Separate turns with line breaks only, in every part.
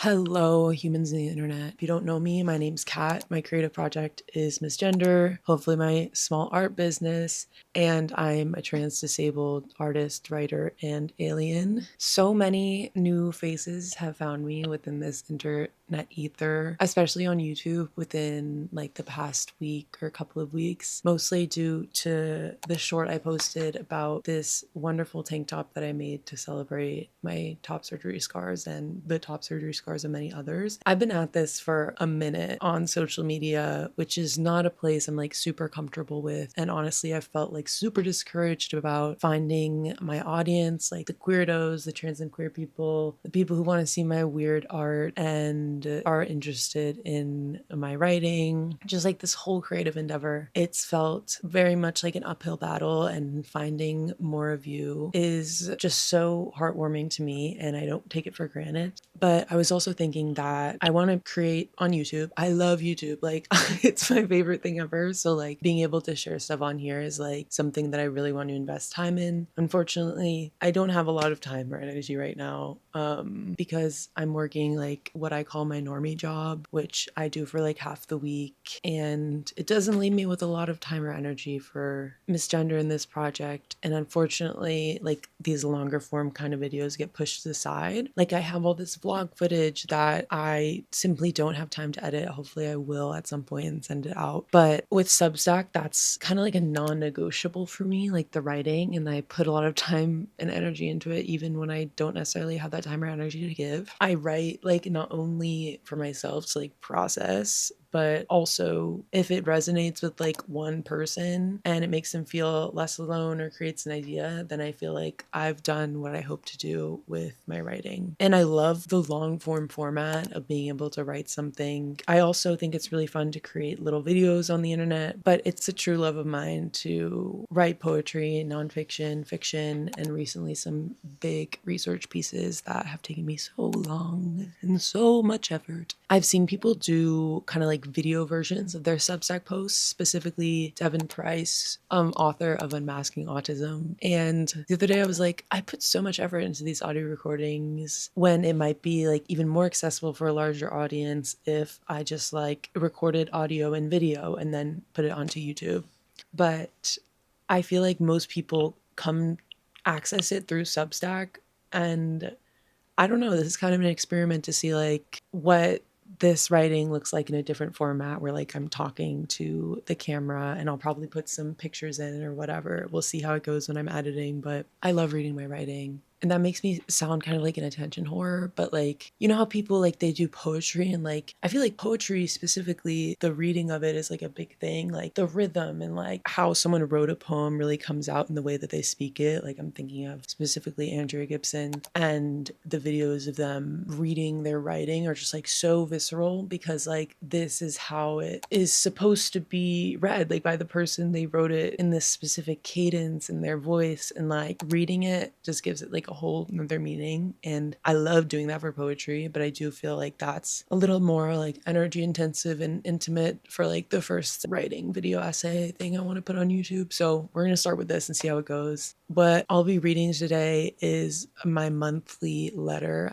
Hello, humans in the internet. If you don't know me, my name's Kat. My creative project is Misgender, hopefully my small art business, and I'm a trans disabled artist, writer, and alien. So many new faces have found me within this internet ether, especially on YouTube within like the past week or couple of weeks, mostly due to the short I posted about this wonderful tank top that I made to celebrate my top surgery scars and the top surgery scars of many others. I've been at this for a minute on social media, which is not a place I'm like super comfortable with. And honestly, I felt like super discouraged about finding my audience, like the queerdos, the trans and queer people, the people who want to see my weird art and are interested in my writing, just like this whole creative endeavor. It's felt very much like an uphill battle, and finding more of you is just so heartwarming to me, and I don't take it for granted. But I was also thinking that I want to create on YouTube. I love YouTube. Like it's my favorite thing ever. So like being able to share stuff on here is like something that I really want to invest time in. Unfortunately, I don't have a lot of time or energy right now because I'm working like what I call my normie job, which I do for like half the week. And it doesn't leave me with a lot of time or energy for misgender in this project. And unfortunately, like these longer form kind of videos get pushed to the side. Like I have all this vlog footage that I simply don't have time to edit. Hopefully I will at some point and send it out. But with Substack, that's kind of like a non-negotiable for me, like the writing. And I put a lot of time and energy into it, even when I don't necessarily have that time or energy to give. I write like not only for myself to like process, but also if it resonates with like one person and it makes them feel less alone or creates an idea, then I feel like I've done what I hope to do with my writing. And I love the long form format of being able to write something. I also think it's really fun to create little videos on the internet, but it's a true love of mine to write poetry, nonfiction, fiction, and recently some big research pieces that have taken me so long and so much effort. I've seen people do kind of like video versions of their Substack posts, specifically Devin Price, author of Unmasking Autism. And the other day I was like, I put so much effort into these audio recordings when it might be like even more accessible for a larger audience if I just like recorded audio and video and then put it onto YouTube. But I feel like most people come access it through Substack, and I don't know, this is kind of an experiment to see like what this writing looks like in a different format where like I'm talking to the camera, and I'll probably put some pictures in or whatever. We'll see how it goes when I'm editing, but I love reading my writing. And that makes me sound kind of like an attention whore, but like, you know how people like they do poetry, and like I feel like poetry specifically, the reading of it is like a big thing. Like the rhythm and like how someone wrote a poem really comes out in the way that they speak it. Like I'm thinking of specifically Andrea Gibson, and the videos of them reading their writing are just like so visceral because like this is how it is supposed to be read, like by the person. They wrote it in this specific cadence in their voice, and like reading it just gives it like a whole another meaning. And I love doing that for poetry, but I do feel like that's a little more like energy intensive and intimate for like the first writing video essay thing I want to put on YouTube. So we're going to start with this and see how it goes. What I'll be reading today is my monthly letter.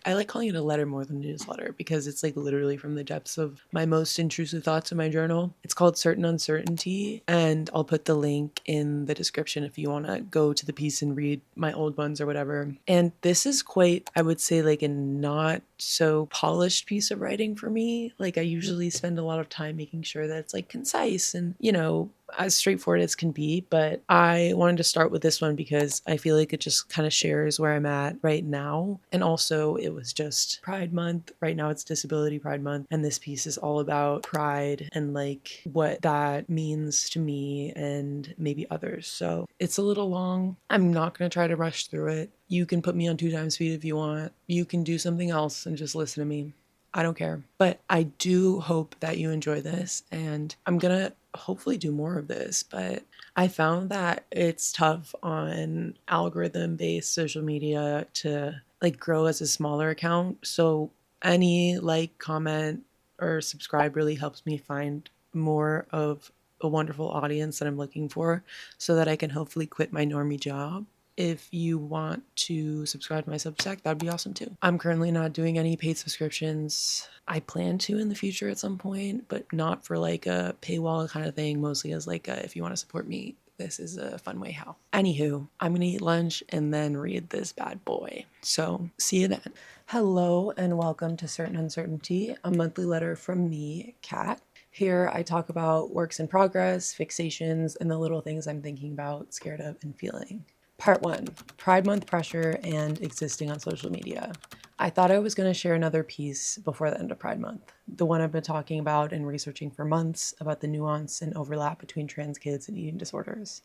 I like calling it a letter more than a newsletter because it's like literally from the depths of my most intrusive thoughts in my journal. It's called Certain Uncertainty, and I'll put the link in the description if you want to go to the piece and read my old ones or whatever. And this is quite, I would say, like a not so polished piece of writing for me. Like I usually spend a lot of time making sure that it's like concise and, you know, as straightforward as can be. But I wanted to start with this one because I feel like it just kind of shares where I'm at right now. And also it was just Pride Month. Right now it's Disability Pride Month. And this piece is all about pride and like what that means to me and maybe others. So it's a little long. I'm not going to try to rush through it. You can put me on 2 times speed if you want. You can do something else and just listen to me. I don't care. But I do hope that you enjoy this, and I'm gonna hopefully do more of this. But I found that it's tough on algorithm based social media to like grow as a smaller account. So any like, comment, or subscribe really helps me find more of a wonderful audience that I'm looking for so that I can hopefully quit my normie job. If you want to subscribe to my Substack, that'd be awesome too. I'm currently not doing any paid subscriptions. I plan to in the future at some point, but not for like a paywall kind of thing, mostly as like if you want to support me, this is a fun way how. Anywho, I'm gonna eat lunch and then read this bad boy. So see you then. Hello and welcome to Certain Uncertainty, a monthly letter from me, Kat. Here I talk about works in progress, fixations, and the little things I'm thinking about, scared of, and feeling. Part 1, Pride Month pressure and existing on social media. I thought I was going to share another piece before the end of Pride Month, the one I've been talking about and researching for months about the nuance and overlap between trans kids and eating disorders.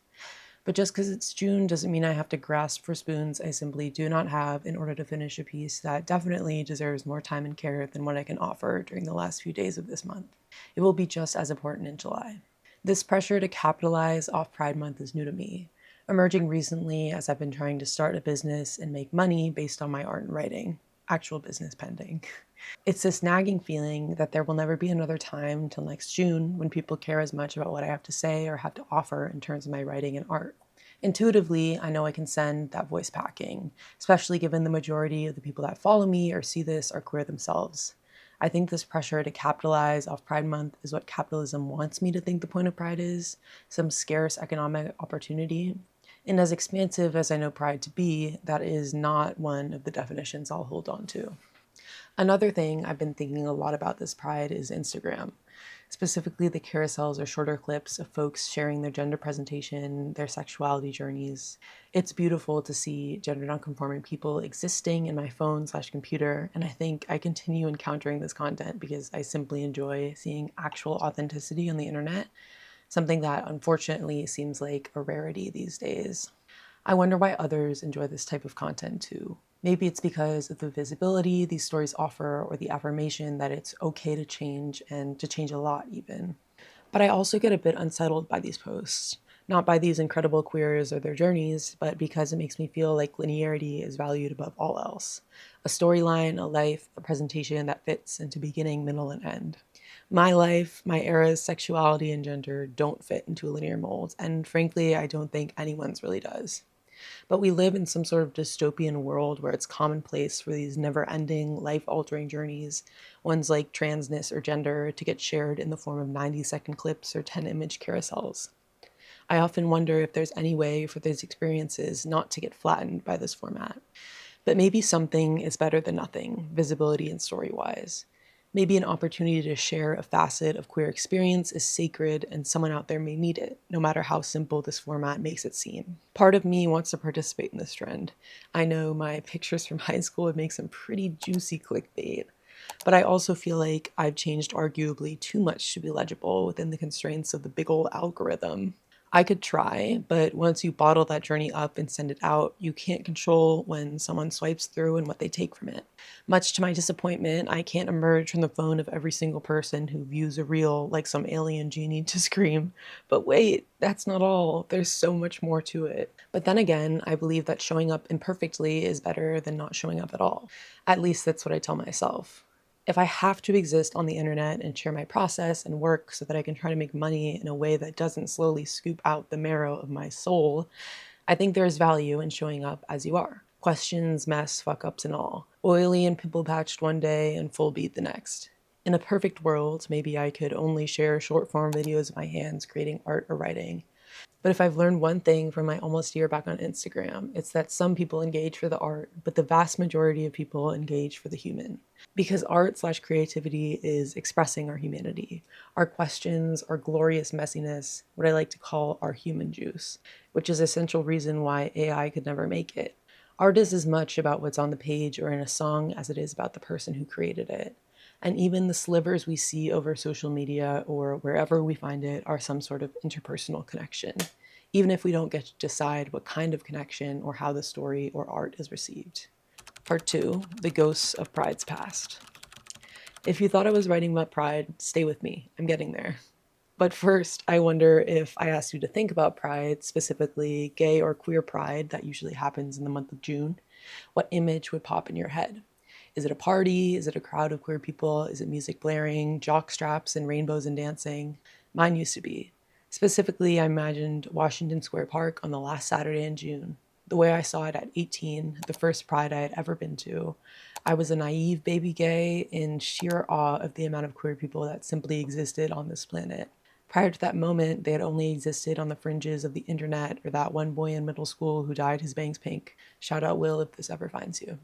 But just because it's June doesn't mean I have to grasp for spoons I simply do not have in order to finish a piece that definitely deserves more time and care than what I can offer during the last few days of this month. It will be just as important in July. This pressure to capitalize off Pride Month is new to me, emerging recently as I've been trying to start a business and make money based on my art and writing. Actual business pending. It's this nagging feeling that there will never be another time until next June when people care as much about what I have to say or have to offer in terms of my writing and art. Intuitively, I know I can send that voice packing, especially given the majority of the people that follow me or see this are queer themselves. I think this pressure to capitalize off Pride Month is what capitalism wants me to think the point of Pride is, some scarce economic opportunity. And as expansive as I know Pride to be, that is not one of the definitions I'll hold on to. Another thing I've been thinking a lot about this Pride is Instagram, specifically the carousels or shorter clips of folks sharing their gender presentation, their sexuality journeys. It's beautiful to see gender nonconforming people existing in my phone/computer, and I think I continue encountering this content because I simply enjoy seeing actual authenticity on the internet, something that unfortunately seems like a rarity these days. I wonder why others enjoy this type of content too. Maybe it's because of the visibility these stories offer or the affirmation that it's okay to change and to change a lot even. But I also get a bit unsettled by these posts. Not by these incredible queers or their journeys, but because it makes me feel like linearity is valued above all else. A storyline, a life, a presentation that fits into beginning, middle, and end. My life, my era's sexuality and gender don't fit into a linear mold, and frankly, I don't think anyone's really does. But we live in some sort of dystopian world where it's commonplace for these never ending, life altering journeys, ones like transness or gender, to get shared in the form of 90-second clips or 10-image carousels. I often wonder if there's any way for these experiences not to get flattened by this format. But maybe something is better than nothing, visibility and story wise. Maybe an opportunity to share a facet of queer experience is sacred and someone out there may need it, no matter how simple this format makes it seem. Part of me wants to participate in this trend. I know my pictures from high school would make some pretty juicy clickbait, but I also feel like I've changed arguably too much to be legible within the constraints of the big old algorithm. I could try, but once you bottle that journey up and send it out, you can't control when someone swipes through and what they take from it. Much to my disappointment, I can't emerge from the phone of every single person who views a reel like some alien genie to scream, but wait, that's not all. There's so much more to it. But then again, I believe that showing up imperfectly is better than not showing up at all. At least that's what I tell myself. If I have to exist on the internet and share my process and work so that I can try to make money in a way that doesn't slowly scoop out the marrow of my soul, I think there is value in showing up as you are. Questions, mess, fuck ups, and all. Oily and pimple patched one day and full beat the next. In a perfect world, maybe I could only share short form videos of my hands creating art or writing. But if I've learned one thing from my almost year back on Instagram, it's that some people engage for the art, but the vast majority of people engage for the human. Because art/creativity is expressing our humanity, our questions, our glorious messiness, what I like to call our human juice, which is an essential reason why AI could never make it. Art is as much about what's on the page or in a song as it is about the person who created it. And even the slivers we see over social media or wherever we find it are some sort of interpersonal connection, even if we don't get to decide what kind of connection or how the story or art is received. Part 2, The Ghosts of Pride's Past. If you thought I was writing about Pride, stay with me. I'm getting there. But first, I wonder if I asked you to think about Pride, specifically gay or queer Pride that usually happens in the month of June, what image would pop in your head? Is it a party? Is it a crowd of queer people? Is it music blaring, jock straps, and rainbows and dancing? Mine used to be. Specifically, I imagined Washington Square Park on the last Saturday in June. The way I saw it at 18, the first Pride I had ever been to, I was a naive baby gay in sheer awe of the amount of queer people that simply existed on this planet. Prior to that moment, they had only existed on the fringes of the internet or that one boy in middle school who dyed his bangs pink. Shout out Will if this ever finds you.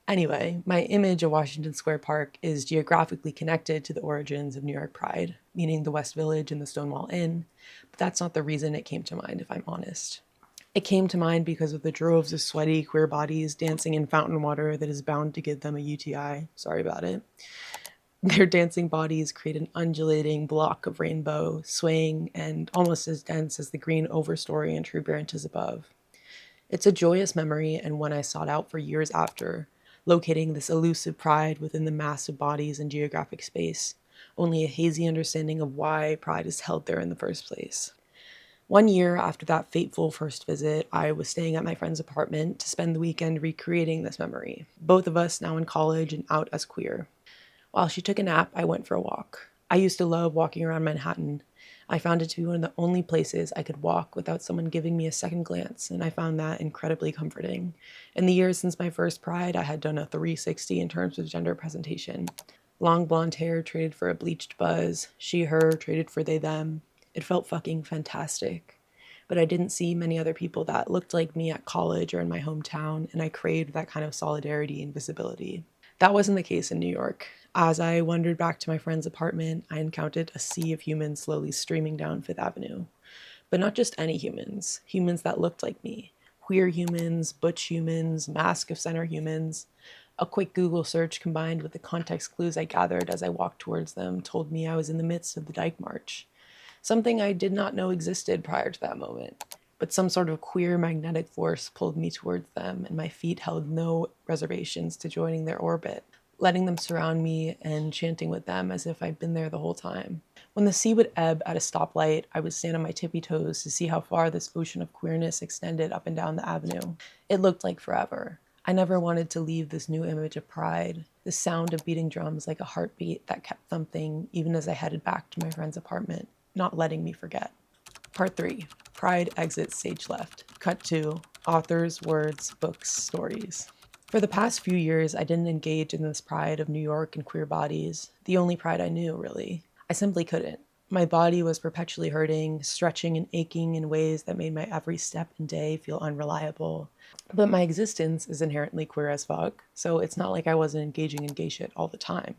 Anyway, my image of Washington Square Park is geographically connected to the origins of New York Pride, meaning the West Village and the Stonewall Inn, but that's not the reason it came to mind, if I'm honest. It came to mind because of the droves of sweaty queer bodies dancing in fountain water that is bound to give them a UTI. Sorry about it. Their dancing bodies create an undulating block of rainbow, swaying and almost as dense as the green overstory and tree branches above. It's a joyous memory and one I sought out for years after, locating this elusive pride within the massive bodies and geographic space, only a hazy understanding of why pride is held there in the first place. One year after that fateful first visit, I was staying at my friend's apartment to spend the weekend recreating this memory, both of us now in college and out as queer. While she took a nap, I went for a walk. I used to love walking around Manhattan. I found it to be one of the only places I could walk without someone giving me a second glance, and I found that incredibly comforting. In the years since my first Pride, I had done a 360 in terms of gender presentation. Long blonde hair traded for a bleached buzz, she, her traded for they, them. It felt fucking fantastic. But I didn't see many other people that looked like me at college or in my hometown, and I craved that kind of solidarity and visibility. That wasn't the case in New York. As I wandered back to my friend's apartment, I encountered a sea of humans slowly streaming down Fifth Avenue. But not just any humans, humans that looked like me. Queer humans, butch humans, mask of center humans. A quick Google search combined with the context clues I gathered as I walked towards them told me I was in the midst of the Dyke March. Something I did not know existed prior to that moment. But some sort of queer magnetic force pulled me towards them, and my feet held no reservations to joining their orbit, letting them surround me and chanting with them as if I'd been there the whole time. When the sea would ebb at a stoplight, I would stand on my tippy toes to see how far this ocean of queerness extended up and down the avenue. It looked like forever. I never wanted to leave this new image of pride, the sound of beating drums like a heartbeat that kept thumping even as I headed back to my friend's apartment, not letting me forget. Part 3. Pride exits stage left. Cut 2. Authors, words, books, stories. For the past few years, I didn't engage in this pride of New York and queer bodies, the only pride I knew, really. I simply couldn't. My body was perpetually hurting, stretching and aching in ways that made my every step and day feel unreliable. But my existence is inherently queer as fuck, so it's not like I wasn't engaging in gay shit all the time.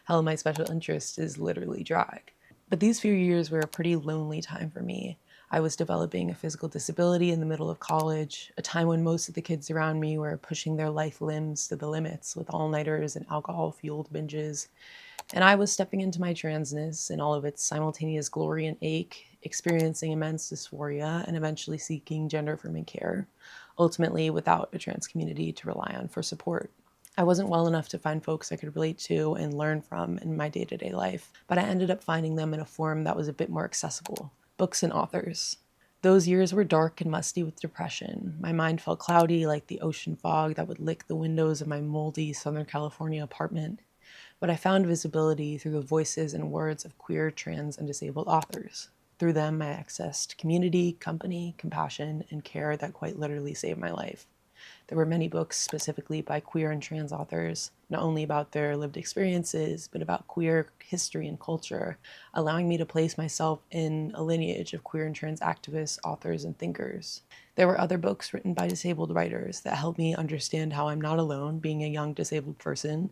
Hell, my special interest is literally drag. But these few years were a pretty lonely time for me. I was developing a physical disability in the middle of college, a time when most of the kids around me were pushing their life limbs to the limits with all-nighters and alcohol-fueled binges. And I was stepping into my transness in all of its simultaneous glory and ache, experiencing immense dysphoria and eventually seeking gender-affirming care, ultimately without a trans community to rely on for support. I wasn't well enough to find folks I could relate to and learn from in my day-to-day life, but I ended up finding them in a form that was a bit more accessible: books and authors. Those years were dark and musty with depression. My mind felt cloudy like the ocean fog that would lick the windows of my moldy Southern California apartment. But I found visibility through the voices and words of queer, trans, and disabled authors. Through them, I accessed community, company, compassion, and care that quite literally saved my life. There were many books specifically by queer and trans authors, not only about their lived experiences, but about queer history and culture, allowing me to place myself in a lineage of queer and trans activists, authors, and thinkers. There were other books written by disabled writers that helped me understand how I'm not alone being a young disabled person,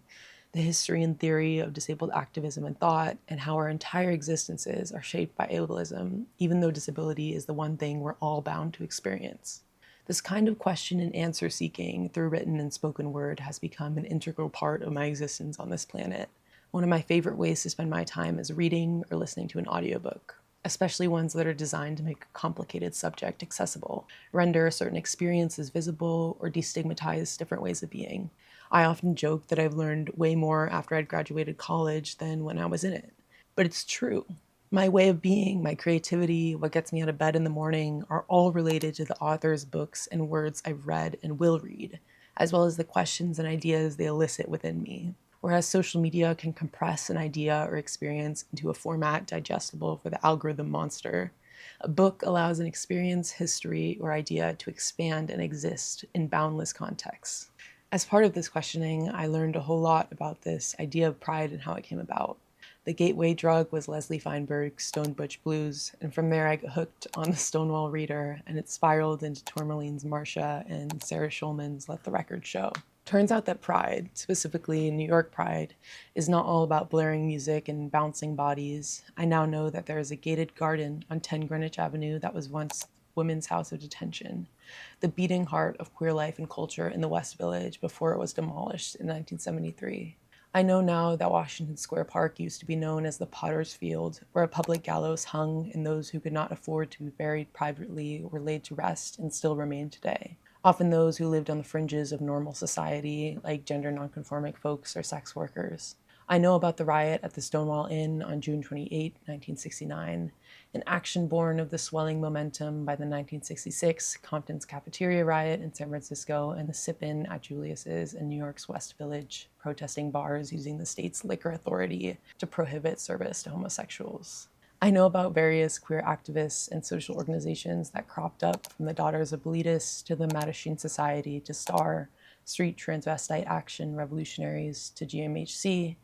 the history and theory of disabled activism and thought, and how our entire existences are shaped by ableism, even though disability is the one thing we're all bound to experience. This kind of question and answer seeking through written and spoken word has become an integral part of my existence on this planet. One of my favorite ways to spend my time is reading or listening to an audiobook, especially ones that are designed to make a complicated subject accessible, render certain experiences visible, or destigmatize different ways of being. I often joke that I've learned way more after I'd graduated college than when I was in it. But it's true. My way of being, my creativity, what gets me out of bed in the morning are all related to the authors, books, and words I've read and will read, as well as the questions and ideas they elicit within me. Whereas social media can compress an idea or experience into a format digestible for the algorithm monster, A book allows an experience, history, or idea to expand and exist in boundless contexts. As part of this questioning, I learned a whole lot about this idea of pride and how it came about. The gateway drug was Leslie Feinberg's Stone Butch Blues, and from there I got hooked on the Stonewall Reader, and it spiraled into Tourmaline's Marcia and Sarah Schulman's Let the Record Show. Turns out that Pride, specifically New York Pride, is not all about blaring music and bouncing bodies. I now know that there is a gated garden on 10 Greenwich Avenue that was once Women's House of Detention, the beating heart of queer life and culture in the West Village before it was demolished in 1973. I know now that Washington Square Park used to be known as the Potter's Field, where a public gallows hung and those who could not afford to be buried privately were laid to rest and still remain today. Often those who lived on the fringes of normal society, like gender nonconforming folks or sex workers. I know about the riot at the Stonewall Inn on June 28, 1969, an action born of the swelling momentum by the 1966 Compton's Cafeteria riot in San Francisco and the sip-in at Julius's in New York's West Village, protesting bars using the state's liquor authority to prohibit service to homosexuals. I know about various queer activists and social organizations that cropped up, from the Daughters of Bilitis to the Mattachine Society to STAR, Street Transvestite Action Revolutionaries to GMHC,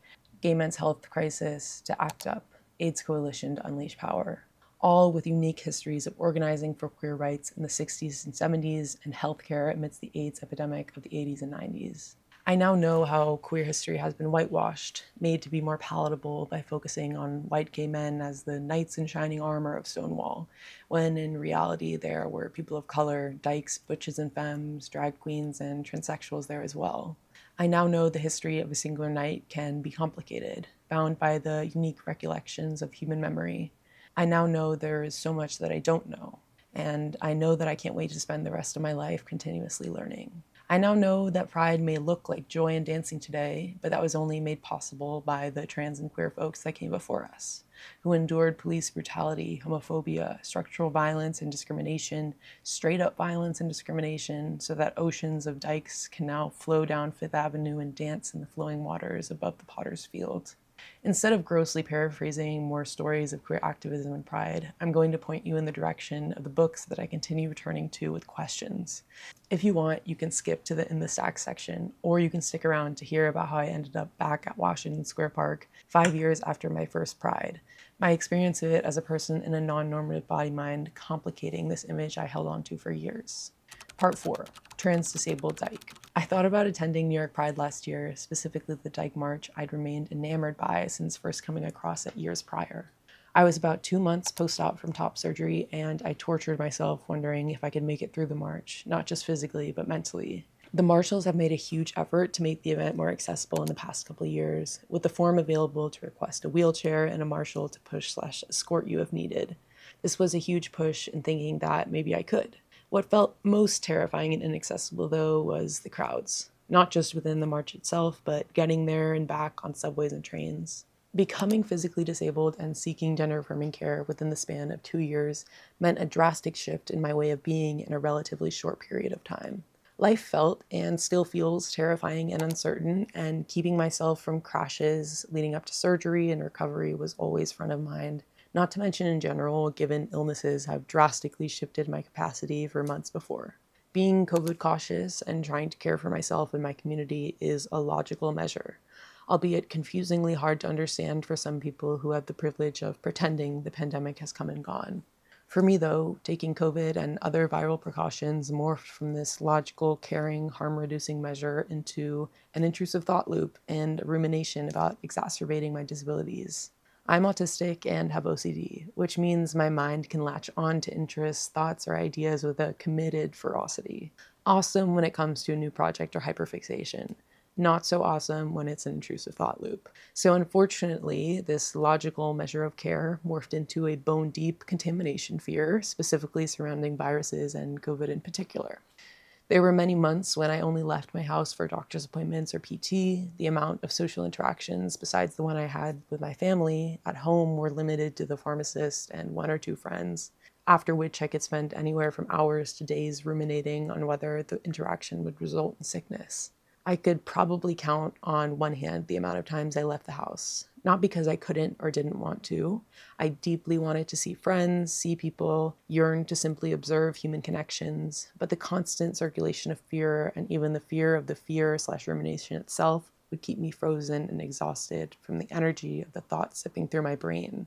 Gay Men's Health Crisis to ACT UP, AIDS Coalition to Unleash Power, all with unique histories of organizing for queer rights in the 60s and 70s and healthcare amidst the AIDS epidemic of the 80s and 90s. I now know how queer history has been whitewashed, made to be more palatable by focusing on white gay men as the knights in shining armor of Stonewall, when in reality there were people of color, dykes, butches and femmes, drag queens, and transsexuals there as well. I now know the history of a singular night can be complicated, bound by the unique recollections of human memory. I now know there is so much that I don't know, and I know that I can't wait to spend the rest of my life continuously learning. I now know that Pride may look like joy and dancing today, but that was only made possible by the trans and queer folks that came before us, who endured police brutality, homophobia, structural violence and discrimination, straight up violence and discrimination, so that oceans of dykes can now flow down Fifth Avenue and dance in the flowing waters above the Potter's Field. Instead of grossly paraphrasing more stories of queer activism and pride, I'm going to point you in the direction of the books that I continue returning to with questions. If you want, you can skip to the In the Stack section, or you can stick around to hear about how I ended up back at Washington Square Park 5 years after my first Pride, my experience of it as a person in a non-normative body-mind complicating this image I held onto for years. Part 4, Trans Disabled Dyke. I thought about attending New York Pride last year, specifically the Dyke March I'd remained enamored by since first coming across it years prior. I was about 2 months post-op from top surgery, and I tortured myself wondering if I could make it through the march, not just physically, but mentally. The marshals have made a huge effort to make the event more accessible in the past couple of years, with the form available to request a wheelchair and a marshal to push/escort you if needed. This was a huge push in thinking that maybe I could. What felt most terrifying and inaccessible, though, was the crowds. Not just within the march itself, but getting there and back on subways and trains. Becoming physically disabled and seeking gender-affirming care within the span of 2 years meant a drastic shift in my way of being in a relatively short period of time. Life felt, and still feels, terrifying and uncertain, and keeping myself from crashes leading up to surgery and recovery was always front of mind. Not to mention in general, given illnesses have drastically shifted my capacity for months before. Being COVID cautious and trying to care for myself and my community is a logical measure, albeit confusingly hard to understand for some people who have the privilege of pretending the pandemic has come and gone. For me, though, taking COVID and other viral precautions morphed from this logical, caring, harm-reducing measure into an intrusive thought loop and a rumination about exacerbating my disabilities. I'm autistic and have OCD, which means my mind can latch on to interests, thoughts, or ideas with a committed ferocity. Awesome when it comes to a new project or hyperfixation. Not so awesome when it's an intrusive thought loop. So unfortunately, this logical measure of care morphed into a bone-deep contamination fear, specifically surrounding viruses and COVID in particular. There were many months when I only left my house for doctor's appointments or PT. The amount of social interactions, besides the one I had with my family at home, were limited to the pharmacist and 1 or 2 friends, after which I could spend anywhere from hours to days ruminating on whether the interaction would result in sickness. I could probably count on one hand the amount of times I left the house. Not because I couldn't or didn't want to. I deeply wanted to see friends, see people, yearned to simply observe human connections, but the constant circulation of fear and even the fear of the fear/rumination itself would keep me frozen and exhausted from the energy of the thoughts zipping through my brain.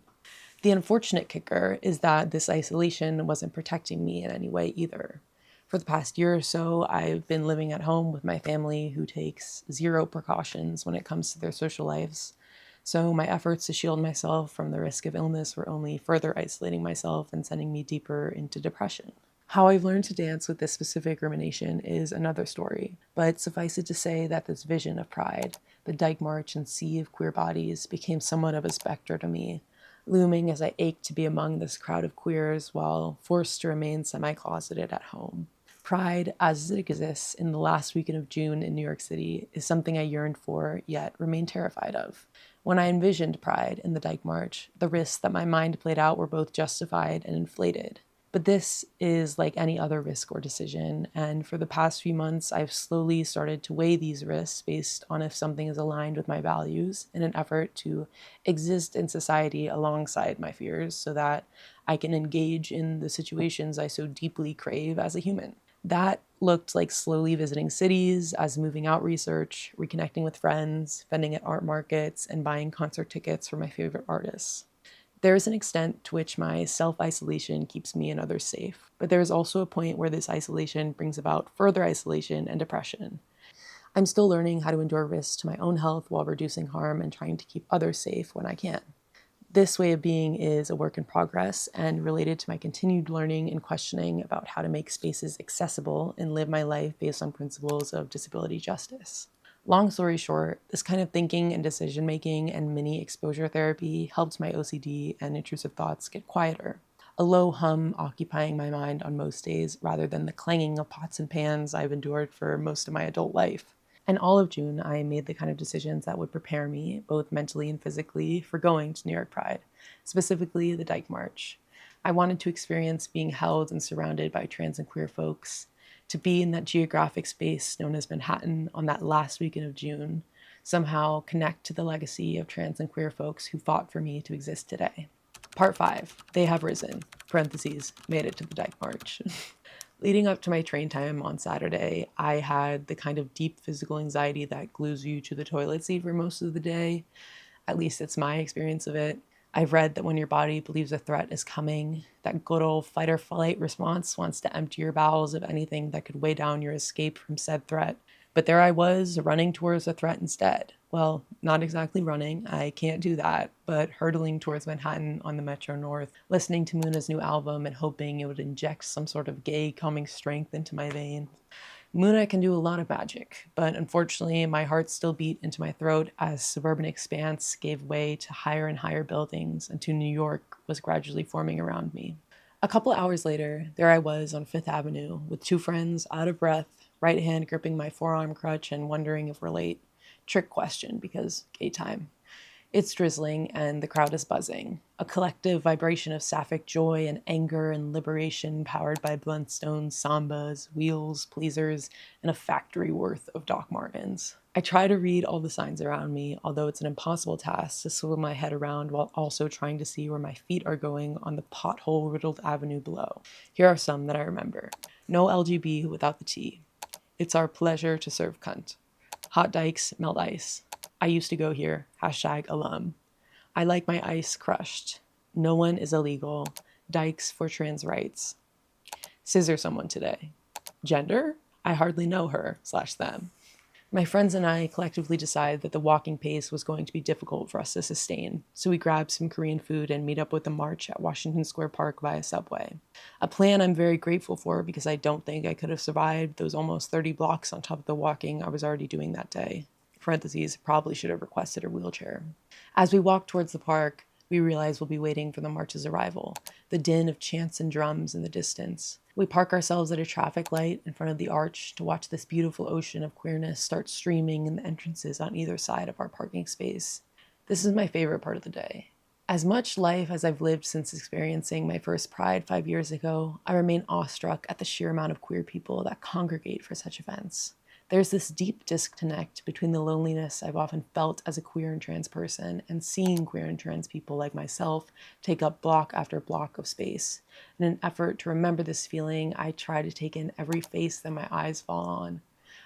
The unfortunate kicker is that this isolation wasn't protecting me in any way either. For the past year or so, I've been living at home with my family who takes zero precautions when it comes to their social lives. So my efforts to shield myself from the risk of illness were only further isolating myself and sending me deeper into depression. How I've learned to dance with this specific rumination is another story, but suffice it to say that this vision of pride, the Dyke March and sea of queer bodies, became somewhat of a specter to me, looming as I ached to be among this crowd of queers while forced to remain semi-closeted at home. Pride, as it exists in the last weekend of June in New York City, is something I yearned for, yet remain terrified of. When I envisioned Pride in the Dyke March, the risks that my mind played out were both justified and inflated. But this is like any other risk or decision, and for the past few months, I've slowly started to weigh these risks based on if something is aligned with my values in an effort to exist in society alongside my fears so that I can engage in the situations I so deeply crave as a human. That looked like slowly visiting cities, as moving out research, reconnecting with friends, vending at art markets, and buying concert tickets for my favorite artists. There is an extent to which my self-isolation keeps me and others safe, but there is also a point where this isolation brings about further isolation and depression. I'm still learning how to endure risks to my own health while reducing harm and trying to keep others safe when I can. This way of being is a work in progress and related to my continued learning and questioning about how to make spaces accessible and live my life based on principles of disability justice. Long story short, this kind of thinking and decision making and mini exposure therapy helped my OCD and intrusive thoughts get quieter, a low hum occupying my mind on most days rather than the clanging of pots and pans I've endured for most of my adult life. And all of June, I made the kind of decisions that would prepare me, both mentally and physically, for going to New York Pride, specifically the Dyke March. I wanted to experience being held and surrounded by trans and queer folks, to be in that geographic space known as Manhattan on that last weekend of June, somehow connect to the legacy of trans and queer folks who fought for me to exist today. Part 5, they have risen, parentheses, made it to the Dyke March. Leading up to my train time on Saturday, I had the kind of deep physical anxiety that glues you to the toilet seat for most of the day. At least it's my experience of it. I've read that when your body believes a threat is coming, that good old fight or flight response wants to empty your bowels of anything that could weigh down your escape from said threat. But there I was, running towards the threat instead. Well, not exactly running, I can't do that, but hurtling towards Manhattan on the Metro North, listening to Muna's new album and hoping it would inject some sort of gay, calming strength into my veins. Muna can do a lot of magic, but unfortunately my heart still beat into my throat as suburban expanse gave way to higher and higher buildings until New York was gradually forming around me. A couple hours later, there I was on Fifth Avenue with two friends, out of breath, right hand gripping my forearm crutch and wondering if we're late. Trick question, because gay time. It's drizzling and the crowd is buzzing, a collective vibration of sapphic joy and anger and liberation powered by Bluntstone's sambas, wheels, pleasers, and a factory worth of Doc Martens. I try to read all the signs around me, although it's an impossible task to swivel my head around while also trying to see where my feet are going on the pothole-riddled avenue below. Here are some that I remember. No LGB without the T. It's our pleasure to serve cunt. Hot dykes melt ice. I used to go here. #alum. I like my ice crushed. No one is illegal. Dykes for trans rights. Scissor someone today. Gender? I hardly know her/them. My friends and I collectively decided that the walking pace was going to be difficult for us to sustain, so we grabbed some Korean food and meet up with the march at Washington Square Park via subway. A plan I'm very grateful for because I don't think I could have survived those almost 30 blocks on top of the walking I was already doing that day. Parentheses, probably should have requested a wheelchair. As we walk towards the park, we realize we'll be waiting for the march's arrival, the din of chants and drums in the distance. We park ourselves at a traffic light in front of the arch to watch this beautiful ocean of queerness start streaming in the entrances on either side of our parking space. This is my favorite part of the day. As much life as I've lived since experiencing my first Pride 5 years ago, I remain awestruck at the sheer amount of queer people that congregate for such events. There's this deep disconnect between the loneliness I've often felt as a queer and trans person and seeing queer and trans people like myself take up block after block of space. In an effort to remember this feeling, I try to take in every face that my eyes fall on.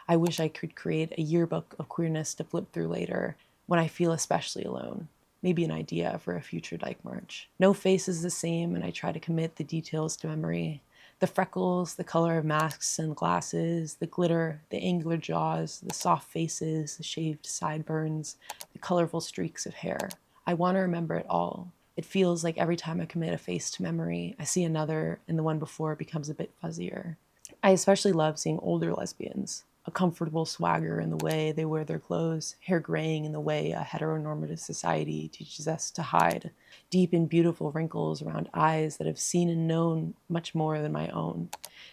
I wish I could create a yearbook of queerness to flip through later when I feel especially alone. Maybe an idea for a future Dyke March. No face is the same, and I try to commit the details to memory. The freckles, the color of masks and glasses, the glitter, the angular jaws, the soft faces, the shaved sideburns, the colorful streaks of hair. I want to remember it all. It feels like every time I commit a face to memory, I see another, and the one before becomes a bit fuzzier. I especially love seeing older lesbians. A comfortable swagger in the way they wear their clothes, hair graying in the way a heteronormative society teaches us to hide, deep and beautiful wrinkles around eyes that have seen and known much more than my own.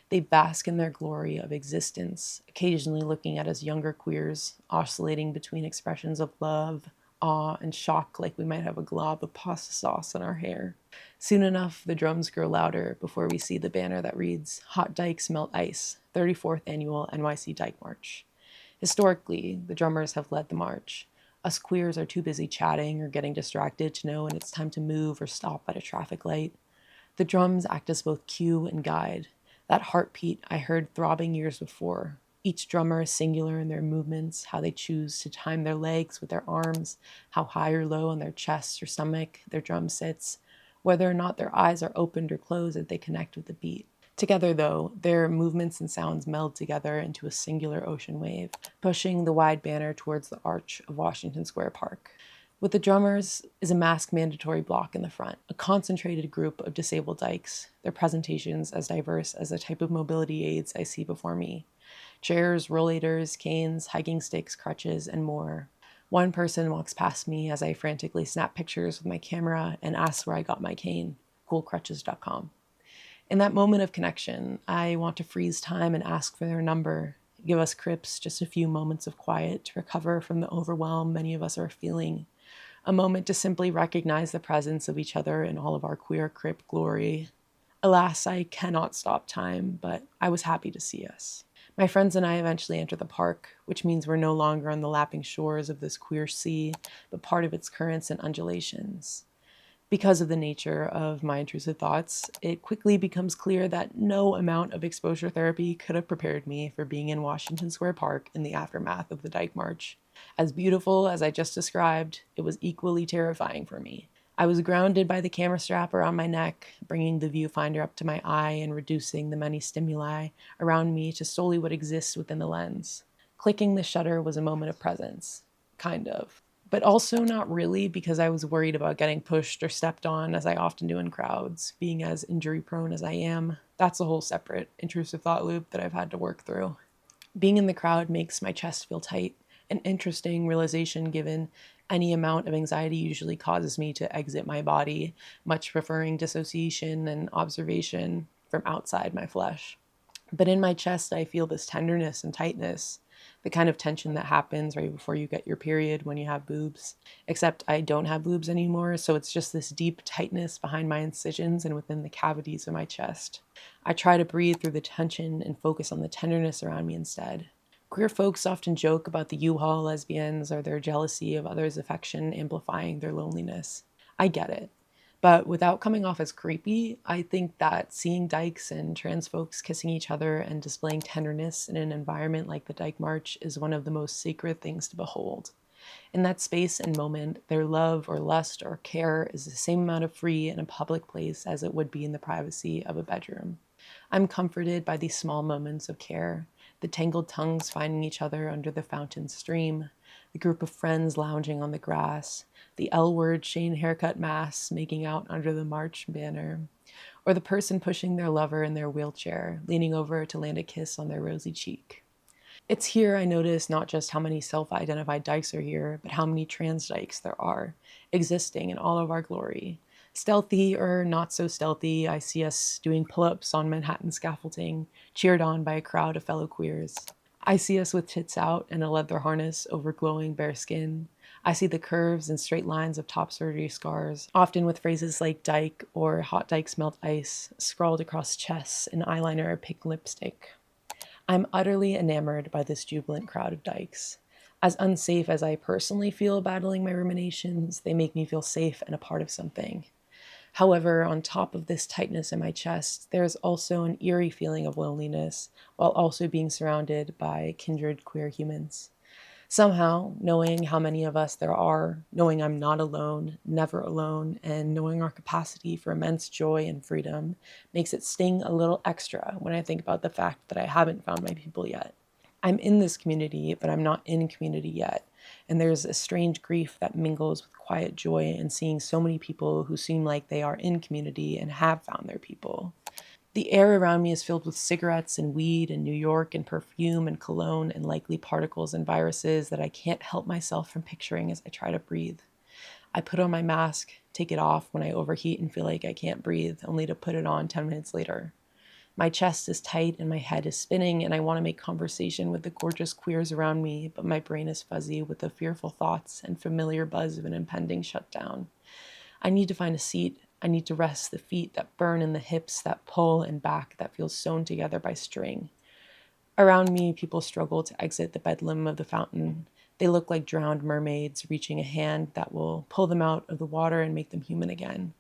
They bask in their glory of existence, occasionally looking at us younger queers, oscillating between expressions of love, awe, and shock like we might have a glob of pasta sauce in our hair. Soon enough, the drums grow louder before we see the banner that reads, Hot Dykes Melt Ice, 34th Annual NYC Dyke March. Historically, the drummers have led the march. Us queers are too busy chatting or getting distracted to know when it's time to move or stop at a traffic light. The drums act as both cue and guide, that heartbeat I heard throbbing years before. Each drummer is singular in their movements, how they choose to time their legs with their arms, how high or low on their chest or stomach their drum sits, whether or not their eyes are opened or closed as they connect with the beat. Together, though, their movements and sounds meld together into a singular ocean wave, pushing the wide banner towards the arch of Washington Square Park. With the drummers is a mask mandatory block in the front, a concentrated group of disabled dykes, their presentations as diverse as the type of mobility aids I see before me. Chairs, rollators, canes, hiking sticks, crutches, and more. One person walks past me as I frantically snap pictures with my camera and asks where I got my cane, coolcrutches.com. In that moment of connection, I want to freeze time and ask for their number, give us Crips just a few moments of quiet to recover from the overwhelm many of us are feeling, a moment to simply recognize the presence of each other in all of our queer Crip glory. Alas, I cannot stop time, but I was happy to see us. My friends and I eventually enter the park, which means we're no longer on the lapping shores of this queer sea, but part of its currents and undulations. Because of the nature of my intrusive thoughts, it quickly becomes clear that no amount of exposure therapy could have prepared me for being in Washington Square Park in the aftermath of the Dyke March. As beautiful as I just described, it was equally terrifying for me. I was grounded by the camera strap around my neck, bringing the viewfinder up to my eye and reducing the many stimuli around me to solely what exists within the lens. Clicking the shutter was a moment of presence. Kind of. But also not really, because I was worried about getting pushed or stepped on, as I often do in crowds, being as injury prone as I am. That's a whole separate intrusive thought loop that I've had to work through. Being in the crowd makes my chest feel tight, an interesting realization given any amount of anxiety usually causes me to exit my body, much preferring dissociation and observation from outside my flesh. But in my chest, I feel this tenderness and tightness, the kind of tension that happens right before you get your period when you have boobs. Except I don't have boobs anymore, so it's just this deep tightness behind my incisions and within the cavities of my chest. I try to breathe through the tension and focus on the tenderness around me instead. Queer folks often joke about the U-Haul lesbians or their jealousy of others' affection amplifying their loneliness. I get it. But without coming off as creepy, I think that seeing dykes and trans folks kissing each other and displaying tenderness in an environment like the Dyke March is one of the most sacred things to behold. In that space and moment, their love or lust or care is the same amount of free in a public place as it would be in the privacy of a bedroom. I'm comforted by these small moments of care, the tangled tongues finding each other under the fountain stream, the group of friends lounging on the grass, the L-word Shane haircut masks making out under the march banner, or the person pushing their lover in their wheelchair, leaning over to land a kiss on their rosy cheek. It's here I notice not just how many self-identified dykes are here, but how many trans dykes there are, existing in all of our glory. Stealthy or not so stealthy, I see us doing pull-ups on Manhattan scaffolding, cheered on by a crowd of fellow queers. I see us with tits out and a leather harness over glowing bare skin. I see the curves and straight lines of top surgery scars, often with phrases like Dyke or Hot Dykes Melt Ice, scrawled across chests in eyeliner or pink lipstick. I'm utterly enamored by this jubilant crowd of dykes. As unsafe as I personally feel battling my ruminations, they make me feel safe and a part of something. However, on top of this tightness in my chest, there is also an eerie feeling of loneliness while also being surrounded by kindred queer humans. Somehow, knowing how many of us there are, knowing I'm not alone, never alone, and knowing our capacity for immense joy and freedom makes it sting a little extra when I think about the fact that I haven't found my people yet. I'm in this community, but I'm not in community yet. And there's a strange grief that mingles with quiet joy in seeing so many people who seem like they are in community and have found their people. The air around me is filled with cigarettes and weed and New York and perfume and cologne and likely particles and viruses that I can't help myself from picturing as I try to breathe. I put on my mask, take it off when I overheat and feel like I can't breathe, only to put it on 10 minutes later. My chest is tight and my head is spinning, and I want to make conversation with the gorgeous queers around me, but my brain is fuzzy with the fearful thoughts and familiar buzz of an impending shutdown. I need to find a seat. I need to rest the feet that burn in the hips, that pull and back that feels sewn together by string. Around me, people struggle to exit the bedlam of the fountain. They look like drowned mermaids reaching a hand that will pull them out of the water and make them human again.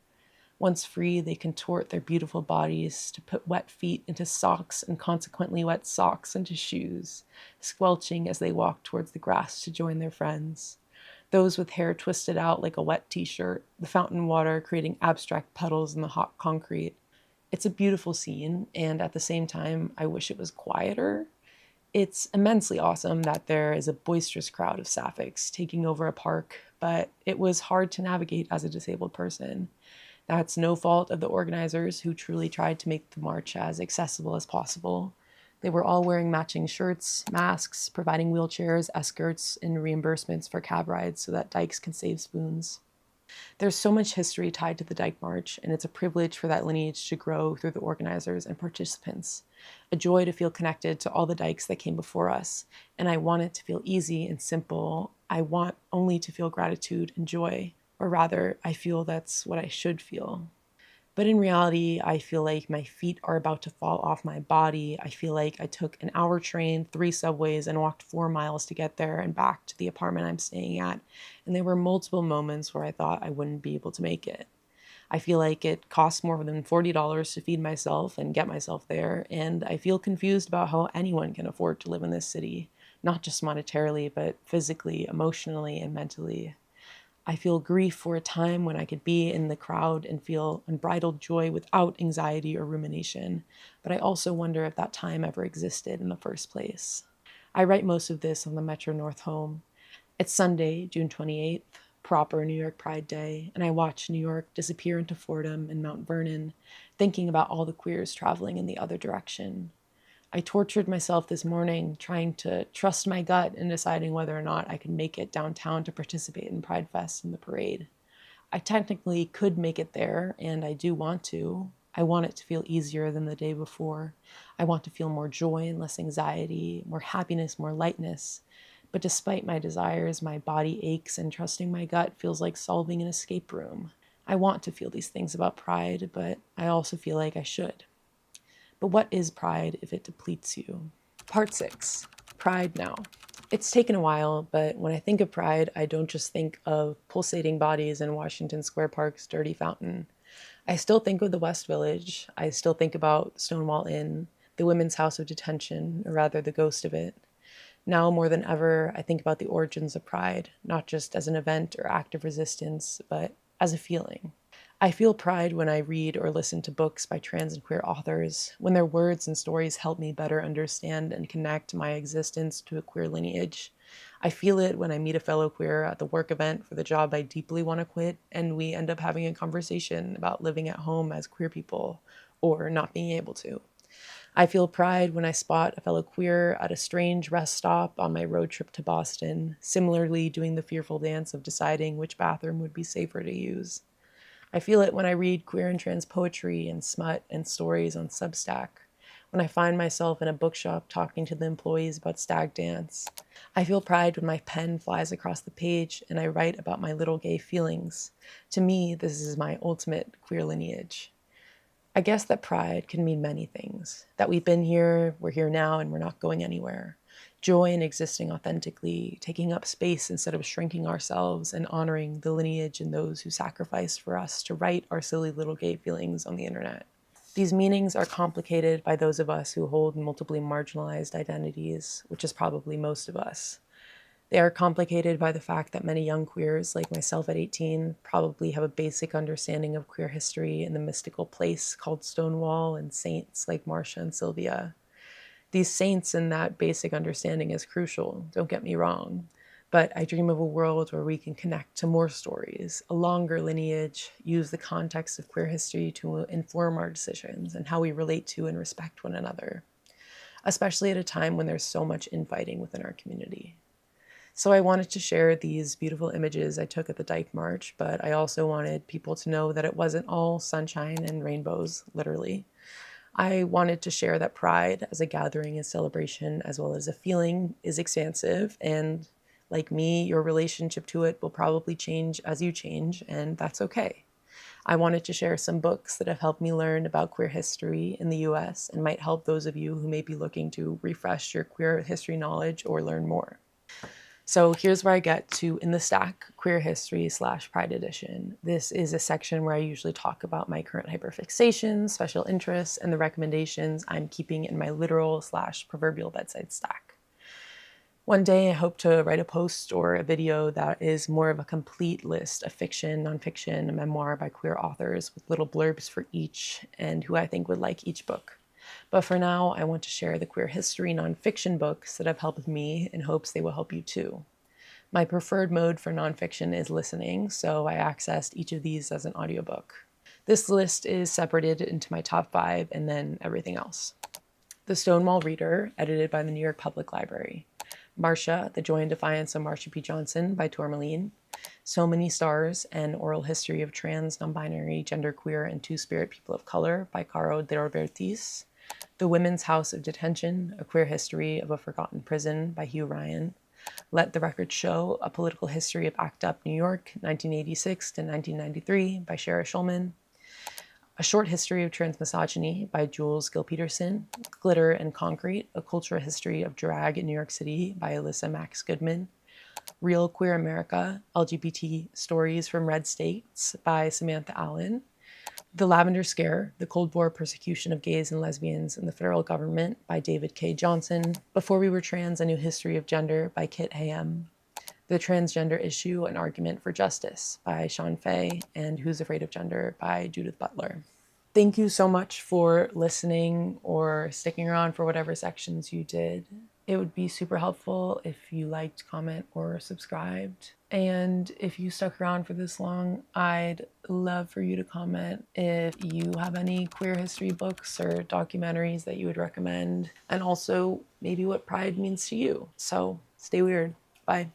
Once free, they contort their beautiful bodies to put wet feet into socks and consequently wet socks into shoes, squelching as they walk towards the grass to join their friends. Those with hair twisted out like a wet t-shirt, the fountain water creating abstract puddles in the hot concrete. It's a beautiful scene, and at the same time, I wish it was quieter. It's immensely awesome that there is a boisterous crowd of sapphics taking over a park, but it was hard to navigate as a disabled person. That's no fault of the organizers who truly tried to make the march as accessible as possible. They were all wearing matching shirts, masks, providing wheelchairs, escorts, and reimbursements for cab rides so that dykes can save spoons. There's so much history tied to the Dyke March, and it's a privilege for that lineage to grow through the organizers and participants. A joy to feel connected to all the dykes that came before us, and I want it to feel easy and simple. I want only to feel gratitude and joy, or rather, I feel that's what I should feel. But in reality, I feel like my feet are about to fall off my body. I feel like I took an hour train, 3 subways, and walked 4 miles to get there and back to the apartment I'm staying at. And there were multiple moments where I thought I wouldn't be able to make it. I feel like it costs more than $40 to feed myself and get myself there. And I feel confused about how anyone can afford to live in this city, not just monetarily, but physically, emotionally, and mentally. I feel grief for a time when I could be in the crowd and feel unbridled joy without anxiety or rumination, but I also wonder if that time ever existed in the first place. I write most of this on the Metro North home. It's Sunday, June 28th, proper New York Pride Day, and I watch New York disappear into Fordham and Mount Vernon, thinking about all the queers traveling in the other direction. I tortured myself this morning trying to trust my gut in deciding whether or not I could make it downtown to participate in Pride Fest and the parade. I technically could make it there, and I do want to. I want it to feel easier than the day before. I want to feel more joy and less anxiety, more happiness, more lightness. But despite my desires, my body aches, and trusting my gut feels like solving an escape room. I want to feel these things about pride, but I also feel like I should. But what is pride if it depletes you? Part 6. Pride now. It's taken a while, but when I think of pride, I don't just think of pulsating bodies in Washington Square Park's dirty fountain. I still think of the West Village. I still think about Stonewall Inn, the women's house of detention, or rather the ghost of it. Now more than ever, I think about the origins of pride, not just as an event or act of resistance, but as a feeling. I feel pride when I read or listen to books by trans and queer authors, when their words and stories help me better understand and connect my existence to a queer lineage. I feel it when I meet a fellow queer at the work event for the job I deeply want to quit, and we end up having a conversation about living at home as queer people, or not being able to. I feel pride when I spot a fellow queer at a strange rest stop on my road trip to Boston, similarly doing the fearful dance of deciding which bathroom would be safer to use. I feel it when I read queer and trans poetry and smut and stories on Substack, when I find myself in a bookshop talking to the employees about stag dance. I feel pride when my pen flies across the page and I write about my little gay feelings. To me, this is my ultimate queer lineage. I guess that pride can mean many things. That we've been here, we're here now, and we're not going anywhere. Joy in existing authentically, taking up space instead of shrinking ourselves, and honoring the lineage and those who sacrificed for us to write our silly little gay feelings on the internet. These meanings are complicated by those of us who hold multiply marginalized identities, which is probably most of us. They are complicated by the fact that many young queers, like myself at 18, probably have a basic understanding of queer history in the mystical place called Stonewall and saints like Marcia and Sylvia. These saints and that basic understanding is crucial, don't get me wrong. But I dream of a world where we can connect to more stories, a longer lineage, use the context of queer history to inform our decisions and how we relate to and respect one another, especially at a time when there's so much infighting within our community. So I wanted to share these beautiful images I took at the Dyke March, but I also wanted people to know that it wasn't all sunshine and rainbows, literally. I wanted to share that pride as a gathering and celebration, as well as a feeling, is expansive. And like me, your relationship to it will probably change as you change, and that's okay. I wanted to share some books that have helped me learn about queer history in the US and might help those of you who may be looking to refresh your queer history knowledge or learn more. So here's where I get to In the Stack, Queer History / Pride Edition. This is a section where I usually talk about my current hyperfixations, special interests, and the recommendations I'm keeping in my literal / proverbial bedside stack. One day I hope to write a post or a video that is more of a complete list of fiction, nonfiction, a memoir by queer authors with little blurbs for each and who I think would like each book. But for now, I want to share the queer history nonfiction books that have helped me in hopes they will help you too. My preferred mode for nonfiction is listening, so I accessed each of these as an audiobook. This list is separated into my top 5 and then everything else. The Stonewall Reader, edited by the New York Public Library. Marcia, The Joy and Defiance of Marsha P. Johnson by Tourmaline. So Many Stars, An Oral History of Trans, Non-Binary, Genderqueer, and Two-Spirit People of Color by Caro de Robertis. The Women's House of Detention, A Queer History of a Forgotten Prison by Hugh Ryan. Let the Record Show, A Political History of ACT UP New York, 1986 to 1993 by Shara Schulman. A Short History of Transmisogyny by Jules Gill-Peterson. Glitter and Concrete, A Cultural History of Drag in New York City by Alyssa Max Goodman. Real Queer America, LGBT Stories from Red States by Samantha Allen. The Lavender Scare, The Cold War Persecution of Gays and Lesbians in the Federal Government by David K. Johnson. Before We Were Trans, A New History of Gender by Kit Hayem. The Transgender Issue, An Argument for Justice by Sean Fay. And Who's Afraid of Gender by Judith Butler. Thank you so much for listening or sticking around for whatever sections you did. It would be super helpful if you liked, comment, or subscribed. And if you stuck around for this long, I'd love for you to comment if you have any queer history books or documentaries that you would recommend, and also maybe what Pride means to you. So stay weird. Bye.